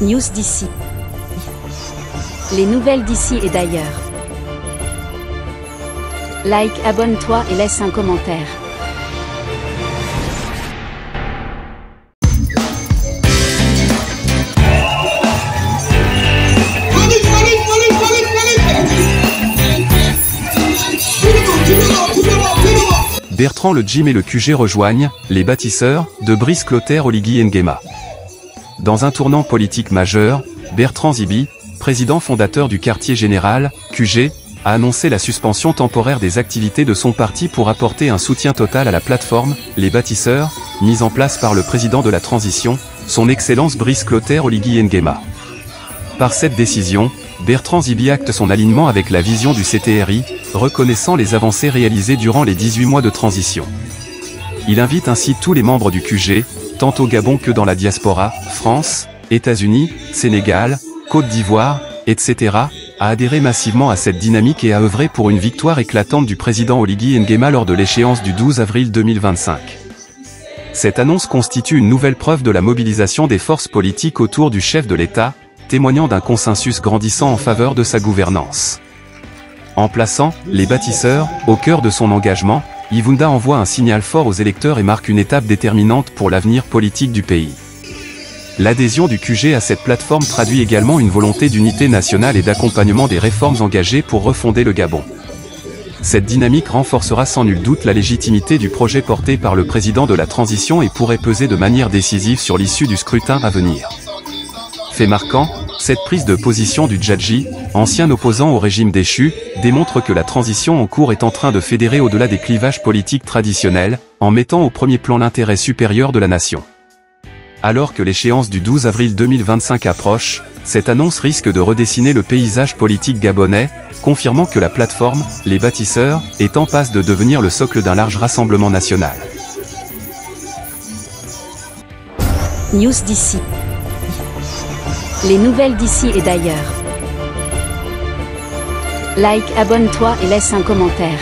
News d'ici. Les nouvelles d'ici et d'ailleurs. Like, abonne-toi et laisse un commentaire. Bertrand le Jim et le QG rejoignent les bâtisseurs de Brice Clotaire Oligui Nguema. Dans un tournant politique majeur, Bertrand Zibi, président fondateur du quartier général, QG, a annoncé la suspension temporaire des activités de son parti pour apporter un soutien total à la plateforme Les Bâtisseurs, mise en place par le président de la transition, son Excellence Brice Clotaire Oligui Nguema. Par cette décision, Bertrand Zibi acte son alignement avec la vision du CTRI, reconnaissant les avancées réalisées durant les 18 mois de transition. Il invite ainsi tous les membres du QG, tant au Gabon que dans la diaspora, France, États-Unis, Sénégal, Côte d'Ivoire, etc., à adhérer massivement à cette dynamique et à œuvrer pour une victoire éclatante du président Oligui Nguema lors de l'échéance du 12 avril 2025. Cette annonce constitue une nouvelle preuve de la mobilisation des forces politiques autour du chef de l'État, témoignant d'un consensus grandissant en faveur de sa gouvernance. En plaçant les bâtisseurs au cœur de son engagement, Ivunda envoie un signal fort aux électeurs et marque une étape déterminante pour l'avenir politique du pays. L'adhésion du QG à cette plateforme traduit également une volonté d'unité nationale et d'accompagnement des réformes engagées pour refonder le Gabon. Cette dynamique renforcera sans nul doute la légitimité du projet porté par le président de la transition et pourrait peser de manière décisive sur l'issue du scrutin à venir. Fait marquant, cette prise de position du Djadji, ancien opposant au régime déchu, démontre que la transition en cours est en train de fédérer au-delà des clivages politiques traditionnels, en mettant au premier plan l'intérêt supérieur de la nation. Alors que l'échéance du 12 avril 2025 approche, cette annonce risque de redessiner le paysage politique gabonais, confirmant que la plateforme, Les Bâtisseurs, est en passe de devenir le socle d'un large rassemblement national. News d'ici. Les nouvelles d'ici et d'ailleurs. Like, abonne-toi et laisse un commentaire.